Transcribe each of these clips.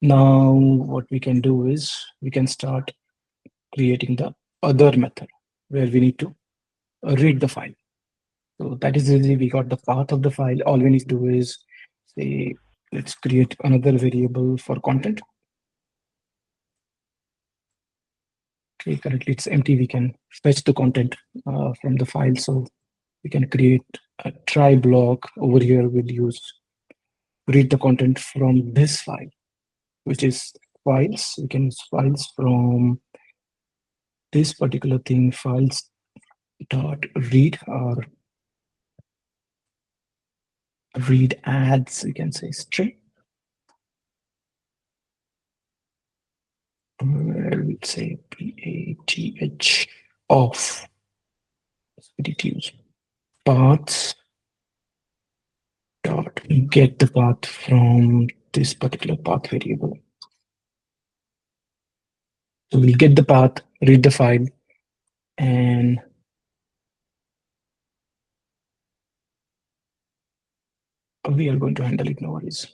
Now, what we can do is we can start creating the other method where we need to read the file. So that is easy. We got the path of the file. All we need to do is say, let's create another variable for content. Okay, currently it's empty. We can fetch the content from the file. So we can create a try block over here. We'll use read the content from this file, which is files. We can use files from this particular thing, files dot read or read adds, we can say string. We'll say path of use paths dot get the path from this particular path variable. So we'll get the path, read the file, and we are going to handle it, no worries.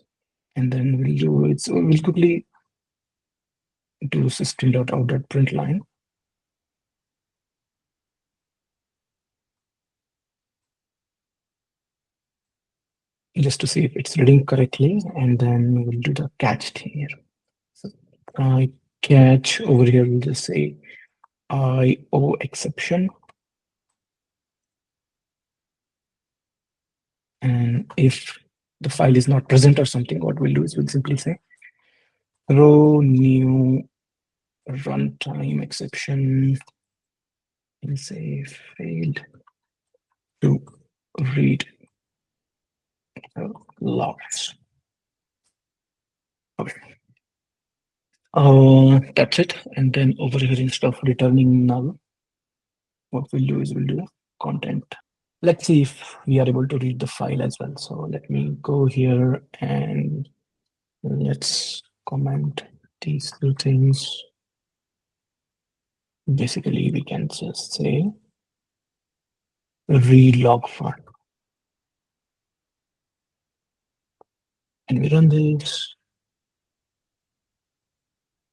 And then we'll do it. So we'll quickly do system.out.println. Just to see if it's reading correctly, and then we'll do the catch here. So I catch over here, we'll just say IO exception. And if the file is not present or something, what we'll do is we'll simply say row new runtime exception. We'll say failed to read logs. Okay. That's it. And then over here, instead of returning null, what we'll do is we'll do content. Let's see if we are able to read the file as well. So let me go here and let's comment these two things. Basically, we can just say read log file. And we run this.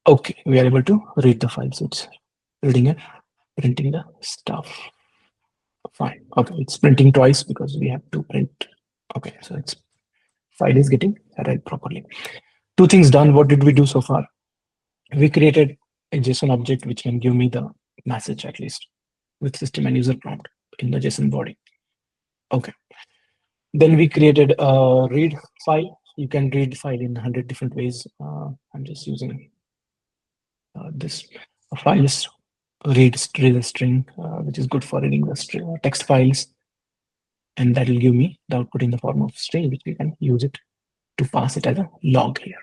Okay, we are able to read the file. So it's reading it, printing the stuff. Fine. Okay, it's printing twice because we have to print. Okay, so it's file is getting read properly. Two things done. What did we do so far? We created a JSON object which can give me the message at least with system and user prompt in the JSON body. Okay. Then we created a read file. You can read file in 100 different ways. I'm just using this file is read string, which is good for reading the text files. And that will give me the output in the form of string, which we can use it to pass it as a log here.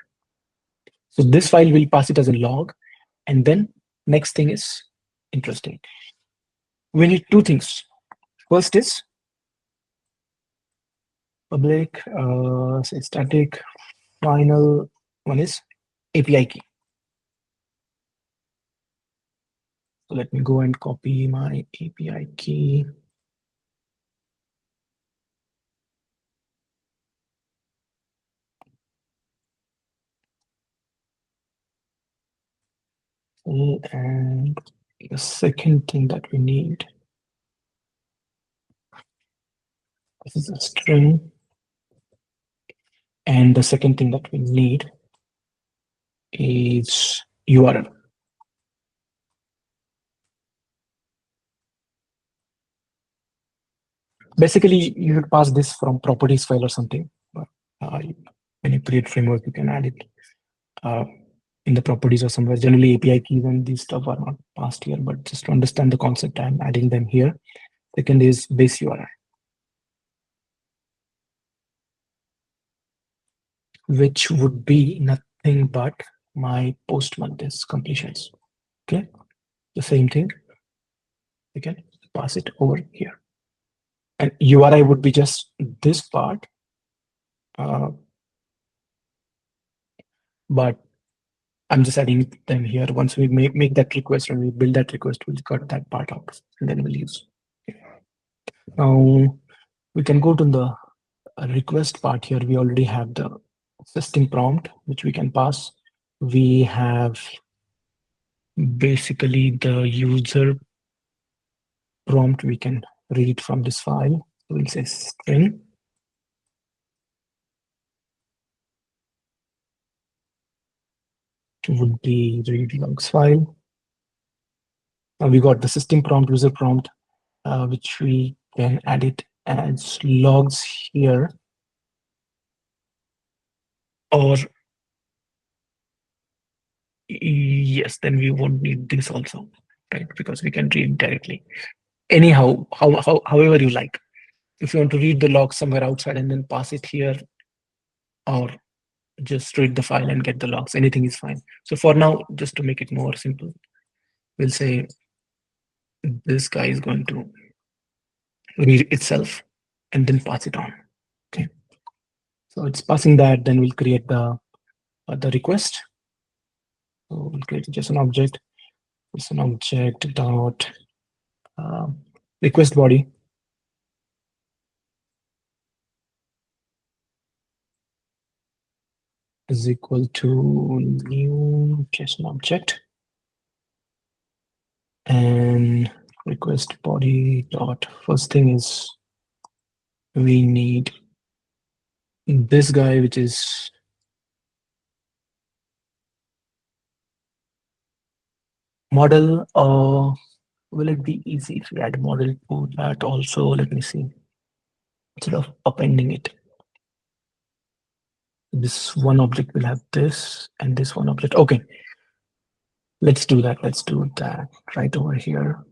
So this file will pass it as a log. And then next thing is interesting. We need two things. First is public, say static, final one is API key. So let me go and copy my API key. And the second thing that we need, this is a string. And the second thing that we need is URL. Basically, you should pass this from properties file or something. But when you create framework, you can add it in the properties or somewhere. Generally, API keys and these stuff are not passed here, but just to understand the concept, I'm adding them here. Second is base URI, which would be nothing but my post month is completions. Okay, the same thing. You can pass it over here. And URI would be just this part. But I'm just adding them here. Once we make that request and we build that request, we'll cut that part out and then we'll use. Now we can go to the request part here. We already have the system prompt, which we can pass. we have basically the user prompt. We can read from this file. We'll say string would be read logs file. We got the system prompt, user prompt, which we can add it as logs here, or yes, then we won't need this also, right? Because we can read directly. Anyhow, however you like. If you want to read the log somewhere outside and then pass it here, or just read the file and get the logs, anything is fine. So for now, just to make it more simple, we'll say this guy is going to read itself and then pass it on. Okay. So it's passing that, then we'll create the request. So we'll create just an object. It's an object dot request body is equal to new JSON object, and request body dot first thing is we need this guy, which is model. Will it be easy if we add model to that also? Let me see. Instead of appending it, this one object will have this and this one object. Okay, let's do that. Let's do that right over here.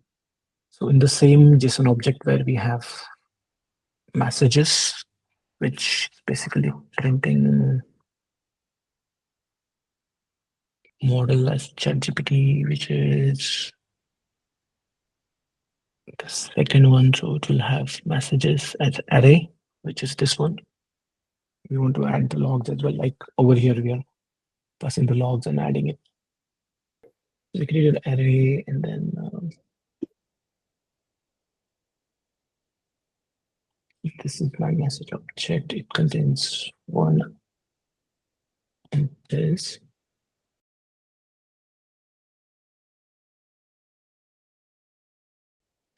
So in the same JSON object where we have messages, which is basically printing model as ChatGPT, which is the second one. So it will have messages as array, which is this one. We want to add the logs as well. Like over here, we are passing the logs and adding it. We create an array, and then this is my message object. It contains one and this.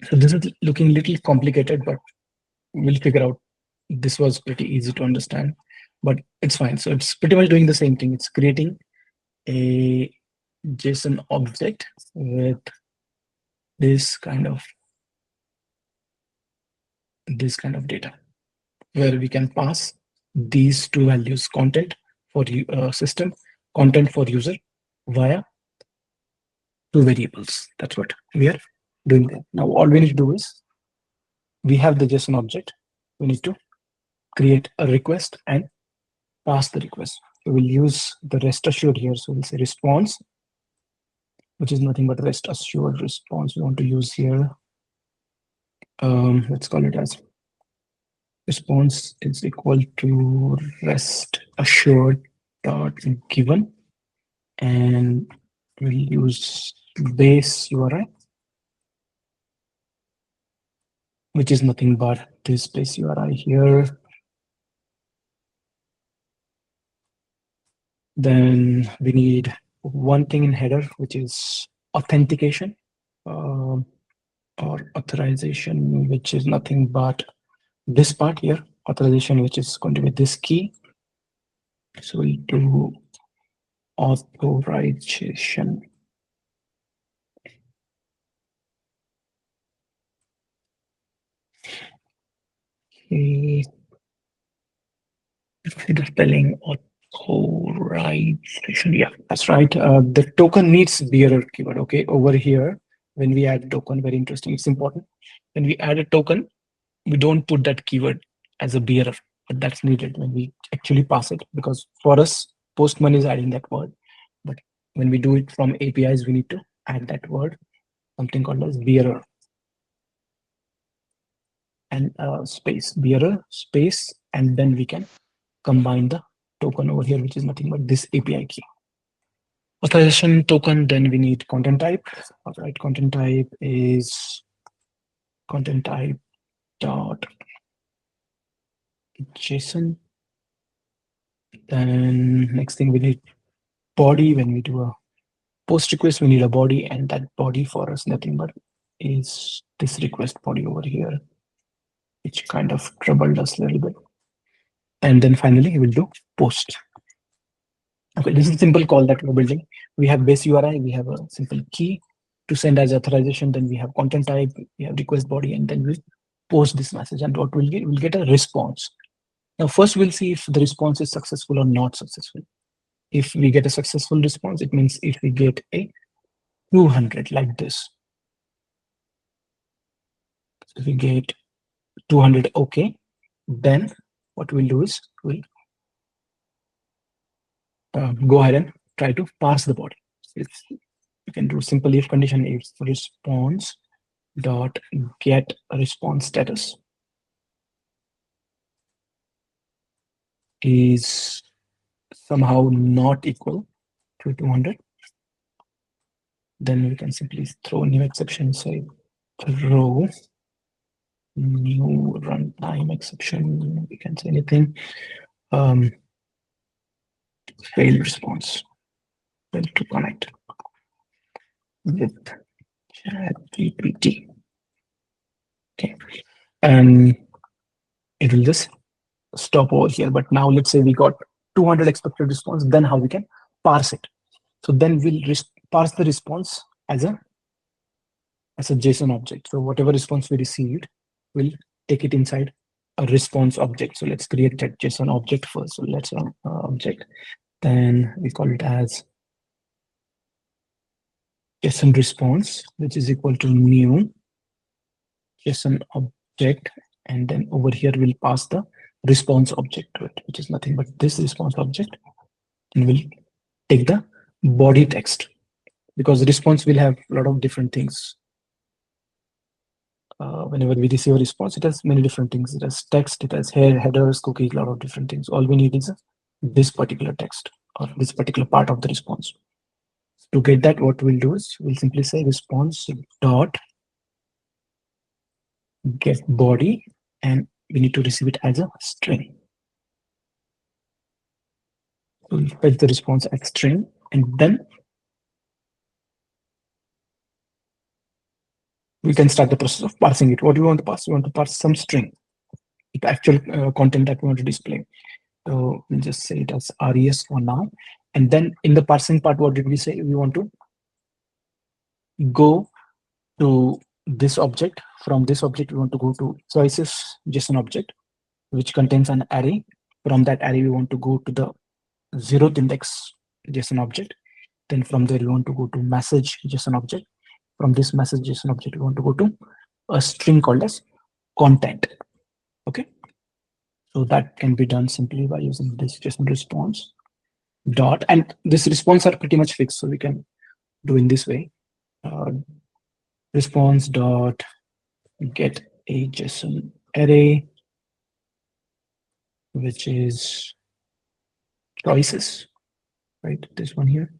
So this is looking a little complicated, but we'll figure out. This was pretty easy to understand, but it's fine. So it's pretty much doing the same thing. It's creating a JSON object with this kind of data, where we can pass these two values: content for system, content for user, via two variables. That's what we are doing there. Now all we need to do is, we have the JSON object. We need to create a request and pass the request. We will use the rest assured here. So we'll say response, which is nothing but rest assured response. We want to use here. Let's call it as response is equal to rest assured dot given, and we'll use base URI, which is nothing but this base URI here. Then we need one thing in header, which is authentication or authorization, which is nothing but this part here, authorization, which is going to be this key. So we do authorization. Okay. See the spelling authorization. Yeah, that's right. The token needs bearer keyword. Okay, over here, when we add token, very interesting. It's important. When we add a token, we don't put that keyword as a bearer, but that's needed when we actually pass it, because for us, Postman is adding that word. But when we do it from APIs, we need to add that word, something called as bearer, and space, bearer, space, and then we can combine the token over here, which is nothing but this API key. Authorization token, then we need content type. All right, content type is content type dot JSON. Then next thing we need body. When we do a post request, we need a body, and that body for us nothing but is this request body over here, which kind of troubled us a little bit. And then finally we'll do post. Okay, this is a simple call that we're building. We have base URI, we have a simple key to send as authorization, then we have content type, we have request body, and then we post this message. And what we'll get a response. Now, first we'll see if the response is successful or not successful. If we get a successful response, it means if we get a 200 like this. So if we get 200 okay, then what we'll do is we'll go ahead and try to parse the body. You can do simple if condition if response dot get response status is somehow not equal to 200. Then we can simply throw new exception, say throw new runtime exception. We can say anything. Failed response. Fail to connect with ChatGPT. Okay, and it will just stop over here. But now let's say we got 200 expected response. Then how we can parse it? So then we'll parse the response as a JSON object. So whatever response we received, we'll take it inside a response object. So let's create that JSON object first. So let's run object. Then we call it as JSON response, which is equal to new JSON object. And then over here, we'll pass the response object to it, which is nothing but this response object. And we'll take the body text, because the response will have a lot of different things. Whenever we receive a response, it has many different things. It has text, it has headers, cookies, a lot of different things. All we need is this particular text or this particular part of the response. To get that, what we'll do is we'll simply say response dot get body, and we need to receive it as a string. We'll fetch the response as string, and then we can start the process of parsing it. What do we want to parse? We want to parse some string, the actual content that we want to display. So we'll just say it as res for now. And then in the parsing part, what did we say? We want to go to this object. From this object, we want to go to choices JSON object, which contains an array. From that array, we want to go to the 0th index JSON object. Then from there, we want to go to message JSON object. From this message JSON object, we want to go to a string called as content. Okay. So that can be done simply by using this JSON response dot, and this response are pretty much fixed. So we can do in this way. Response dot get a JSON array, which is choices, right? This one here.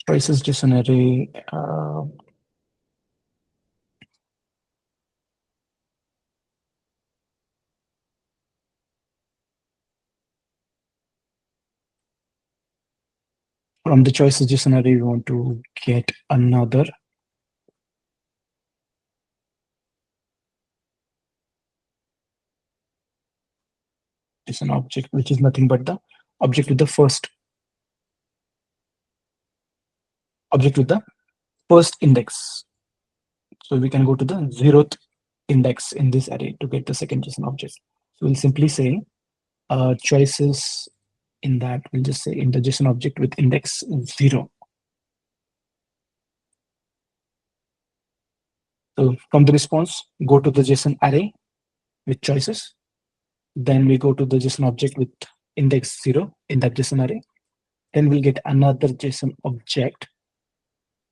Choices JSON array. From the choices JSON array, we want to get another JSON object, which is nothing but the object with the first index. So we can go to the 0th index in this array to get the second JSON object. So we'll simply say choices in that, we'll just say in the JSON object with index 0. So from the response, go to the JSON array with choices. Then we go to the JSON object with index 0 in that JSON array. Then we'll get another JSON object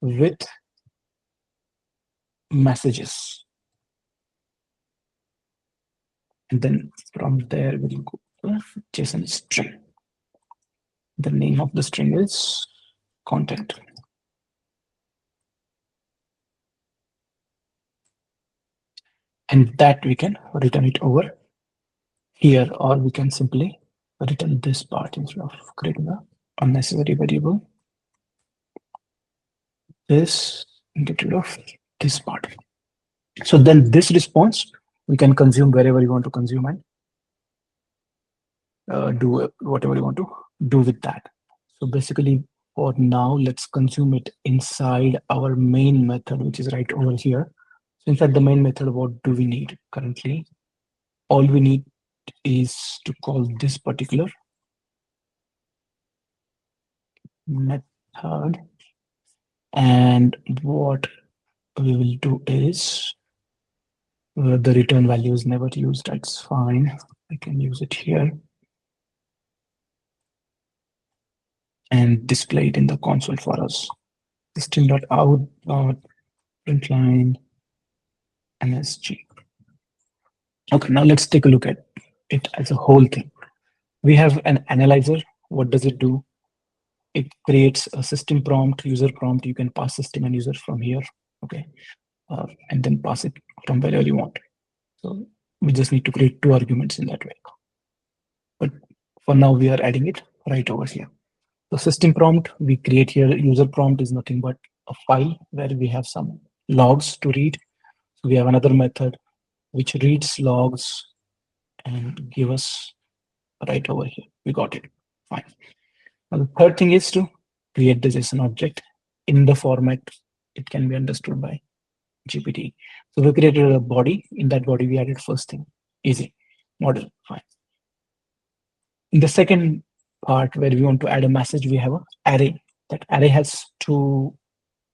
with messages. And then from there, we'll go to JSON string. The name of the string is content. And that we can return it over here, or we can simply return this part instead of creating a unnecessary variable. This, get rid of this part. So then this response we can consume wherever you want to consume and do whatever you want to do with that. So basically, for now, let's consume it inside our main method, which is right over here. So inside the main method, what do we need currently? All we need is to call this particular method. And what we will do is the return value is never used. That's fine. I can use it here and display it in the console for us. System.out.println MSG. Okay, now let's take a look at it as a whole thing. We have an analyzer. What does it do? It creates a system prompt, user prompt. You can pass system and user from here, okay, and then pass it from wherever you want. So we just need to create two arguments in that way. But for now, we are adding it right over here. The system prompt we create here, user prompt is nothing but a file where we have some logs to read. So we have another method which reads logs and give us right over here. We got it. Fine. Now the third thing is to create the JSON object in the format it can be understood by GPT. So we created a body. In that body, we added first thing, easy, model, fine. In the second part where we want to add a message, we have an array. That array has two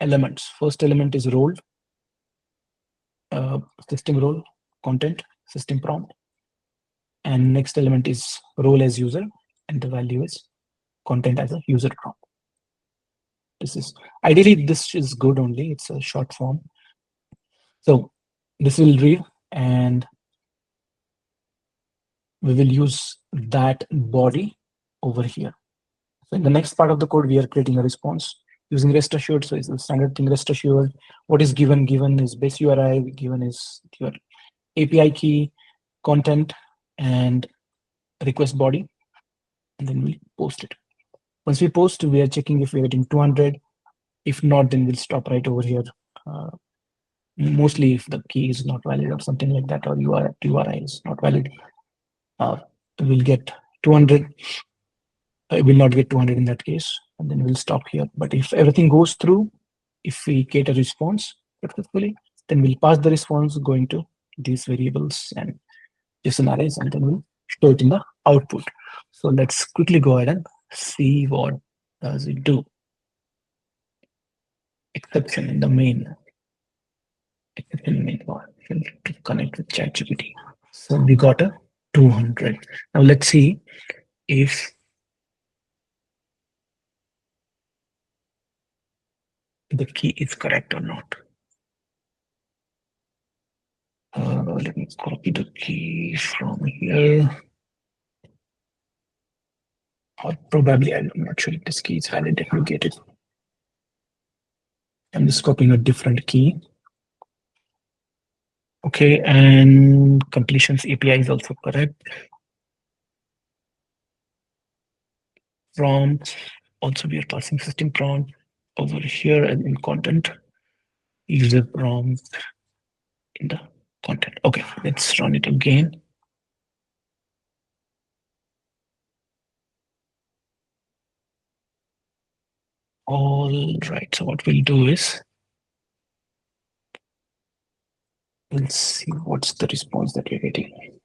elements. First element is role, system role, content, system prompt. And next element is role as user, and the value is content as a user prompt. This is ideally this is good only. It's a short form. So this will read, and we will use that body over here. So in the next part of the code, we are creating a response using rest assured. So it's the standard thing, rest assured. What is given? Given is base URI, given is your API key, content, and request body, and then we post it. Once we post, we are checking if we're getting 200. If not, then we'll stop right over here. Uh, Mostly if the key is not valid or something like that, or URI is not valid, we'll get 200. It will not get 200 in that case, and then we'll stop here. But if everything goes through, if we get a response successfully, then we'll pass the response going to these variables and JSON arrays, and then we'll show it in the output. So let's quickly go ahead and see what does it do. Exception in the main. Exception in the main part to connect with ChatGPT. So we got a 200. Now let's see if the key is correct or not. Let me copy the key from here. Or probably, I'm not sure if this key is valid. Let me get it. I'm just copying a different key. Okay, and completions API is also correct. Prompt, also we are passing system prompt over here and in content, user prompt in the content. Okay, let's run it again. All right, so what we'll do is we'll see what's the response that we're getting.